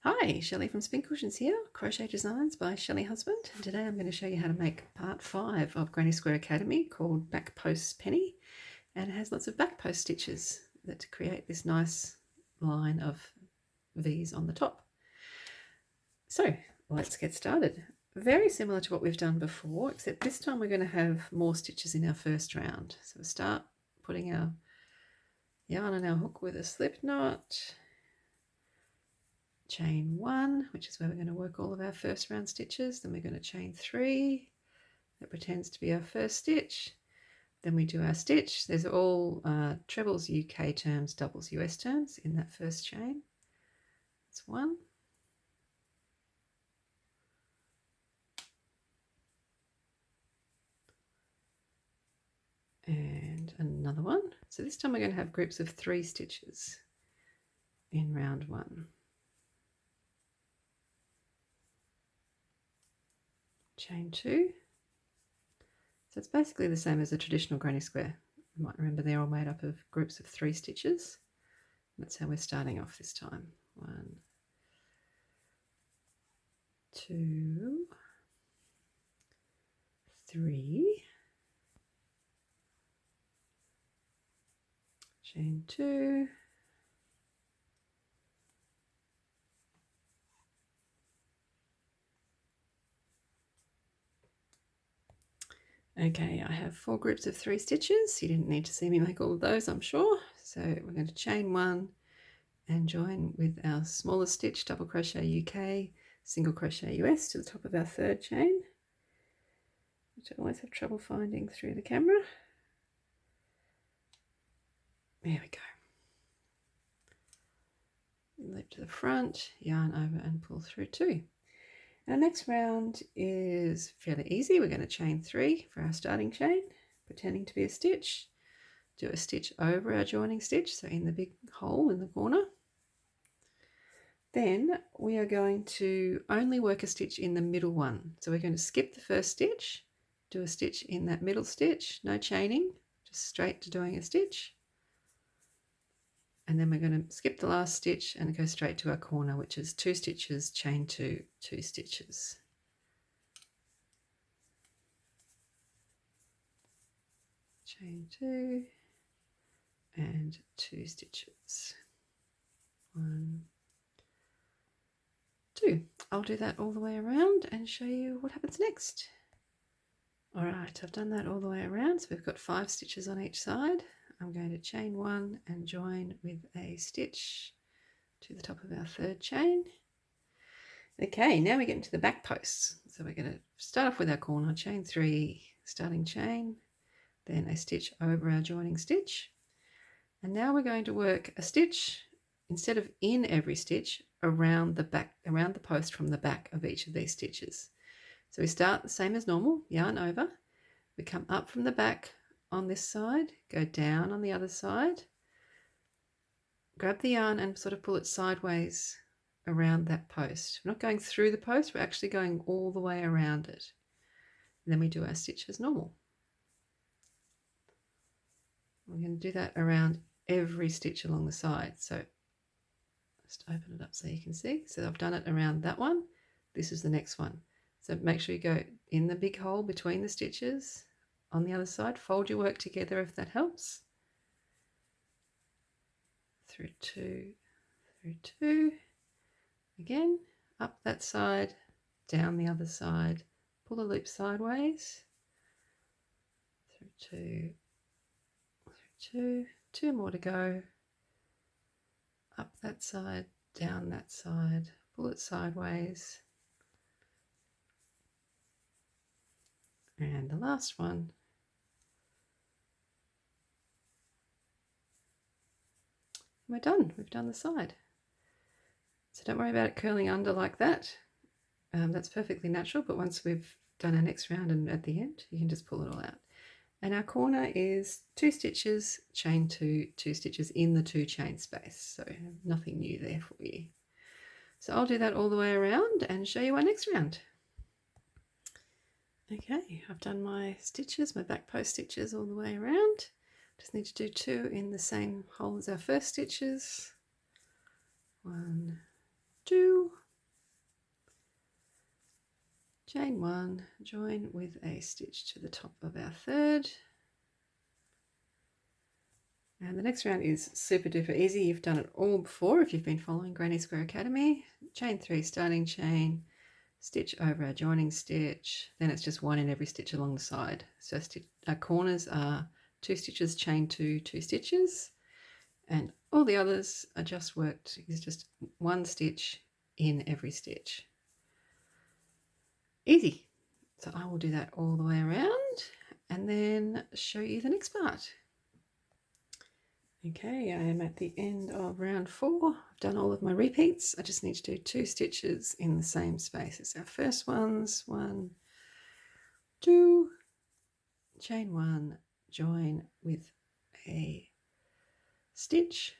Hi, Shelley from Spin Cushions here, Crochet Designs by Shelley Husband. And today I'm going to show you how to make part 5 of Granny Square Academy called Back Post Penny. And it has lots of back post stitches that create this nice line of V's on the top. So let's get started. Very similar to what we've done before, except this time we're going to have more stitches in our first round. So we'll start putting our yarn on our hook with a slip knot. Chain 1, which is where we're going to work all of our first round stitches. Then we're going to chain 3, that pretends to be our first stitch. Then we do our stitch. There's all trebles UK terms, doubles US terms in that first chain. That's 1. And another one. So this time we're going to have groups of 3 stitches in round 1. Chain 2. So it's basically the same as a traditional granny square. You might remember they're all made up of groups of 3 stitches. That's how we're starting off this time. 1, 2, 3, chain 2, okay, I have 4 groups of 3 stitches. You didn't need to see me make all of those, I'm sure. So we're going to chain 1 and join with our smallest stitch, double crochet UK, single crochet US to the top of our 3rd chain, which I always have trouble finding through the camera. There we go. Loop to the front, yarn over and pull through 2. Our next round is fairly easy. We're going to chain 3 for our starting chain, pretending to be a stitch. Do a stitch over our joining stitch, so in the big hole in the corner. Then we are going to only work a stitch in the middle one. So we're going to skip the first stitch, do a stitch in that middle stitch, no chaining, just straight to doing a stitch. And then we're going to skip the last stitch and go straight to our corner, which is 2 stitches, chain 2, 2 stitches. Chain 2 and 2 stitches. 1, 2. I'll do that all the way around and show you what happens next. All right, I've done that all the way around, so we've got 5 stitches on each side. I'm going to chain 1 and join with a stitch to the top of our 3rd chain. Okay, now we get into the back posts. So we're going to start off with our corner, chain 3, starting chain, then a stitch over our joining stitch. And now we're going to work a stitch, instead of in every stitch, around the back, around the post from the back of each of these stitches. So we start the same as normal, yarn over. We come up from the back on this side, go down on the other side, grab the yarn and sort of pull it sideways around that post. We're not going through the post, we're actually going all the way around it. And then we do our stitch as normal. We're going to do that around every stitch along the side. So just open it up so you can see. So I've done it around that one. This is the next one. So make sure you go in the big hole between the stitches on the other side. Fold your work together if that helps. Through 2, through 2. Again, up that side, down the other side. Pull the loop sideways. Through 2, through 2. 2 more to go. Up that side, down that side. Pull it sideways. And the last one. We're done. We've done the side. So don't worry about it curling under like that. That's perfectly natural, but once we've done our next round and at the end, you can just pull it all out. And our corner is 2 stitches, chain 2, 2 stitches in the 2 chain space. So nothing new there for you. So I'll do that all the way around and show you our next round. Okay, I've done my stitches, my back post stitches all the way around. Just need to do 2 in the same hole as our first stitches. 1, 2, chain 1, join with a stitch to the top of our third. And the next round is super duper easy. You've done it all before if you've been following Granny Square Academy. Chain 3, starting chain, stitch over our joining stitch, then it's just one in every stitch along the side. So our corners are 2 stitches, chain 2, 2 stitches, and all the others are just worked, is just 1 stitch in every stitch. Easy. So I will do that all the way around and then show you the next part. Okay, I am at the end of round 4. I've done all of my repeats. I just need to do 2 stitches in the same space as our first ones. 1, 2, chain 1, join with a stitch,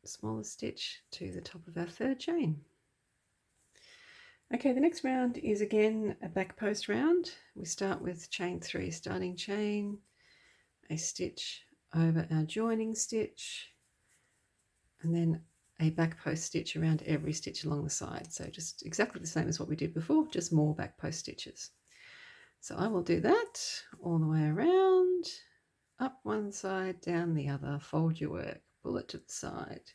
smaller stitch to the top of our third chain. Okay, the next round is again a back post round. We start with chain 3, starting chain, a stitch over our joining stitch, and then a back post stitch around every stitch along the side. So just exactly the same as what we did before, just more back post stitches. So I will do that all the way around, up one side, down the other, fold your work, pull it to the side,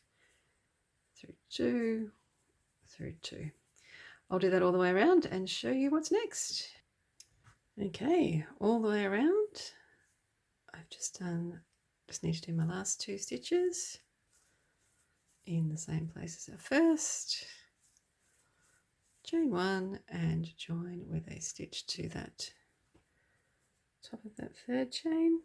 through 2, through 2. I'll do that all the way around and show you what's next. Okay, all the way around, I've just need to do my last 2 stitches in the same place as our first, chain 1 and join with a stitch to that top of that third chain.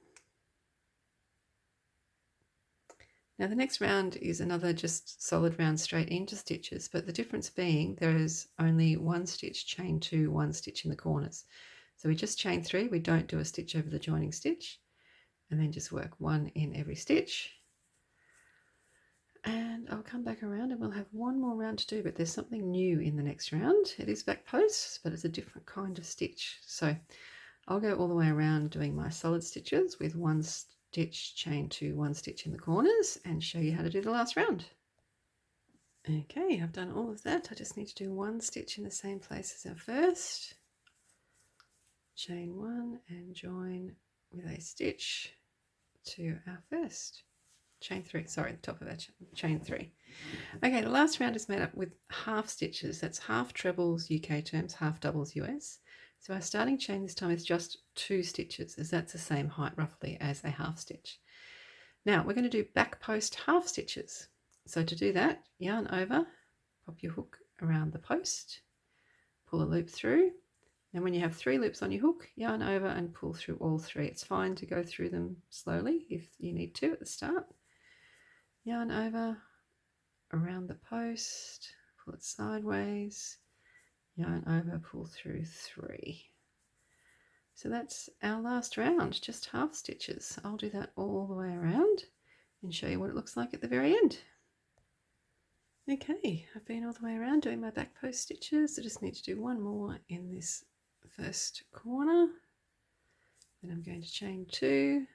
Now the next round is another just solid round straight into stitches, but the difference being there is only 1 stitch, chain 2, 1 stitch in the corners. So we just chain 3, we don't do a stitch over the joining stitch, and then just work 1 in every stitch. And I'll come back around and we'll have one more round to do, but there's something new in the next round. It is back posts, but it's a different kind of stitch. So I'll go all the way around doing my solid stitches with 1 stitch, chain 2, 1 stitch in the corners, and show you how to do the last round. Okay, I've done all of that. I just need to do 1 stitch in the same place as our first, chain 1 and join with a stitch to our first, chain 3, sorry, the top of our chain 3. Okay, the last round is made up with half stitches. That's half trebles UK terms, half doubles US. So our starting chain this time is just 2 stitches, as that's the same height roughly as a half stitch. Now we're going to do back post half stitches. So to do that, yarn over, pop your hook around the post, pull a loop through. And when you have 3 loops on your hook, yarn over and pull through all 3. It's fine to go through them slowly if you need to at the start. Yarn over, around the post, pull it sideways, yarn over, pull through 3. So that's our last round, just half stitches. I'll do that all the way around and show you what it looks like at the very end. Okay, I've been all the way around doing my back post stitches. I just need to do 1 more in this first corner. Then I'm going to chain 2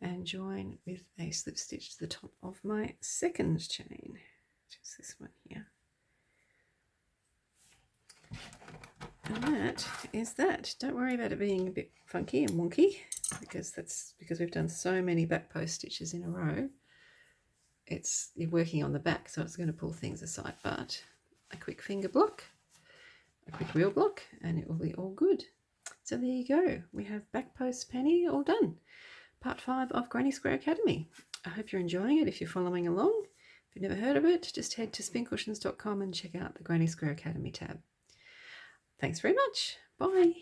and join with a slip stitch to the top of my second chain, which is this one here. And that is that. Don't worry about it being a bit funky and wonky, because that's because we've done so many back post stitches in a row. You're working on the back, so it's going to pull things aside, but a quick finger block, a quick wheel block, and it will be all good. So there you go. We have back post penny all done. Part 5 of Granny Square Academy. I hope you're enjoying it if you're following along. If you've never heard of it, just head to spincushions.com and check out the Granny Square Academy tab. Thanks very much. Bye.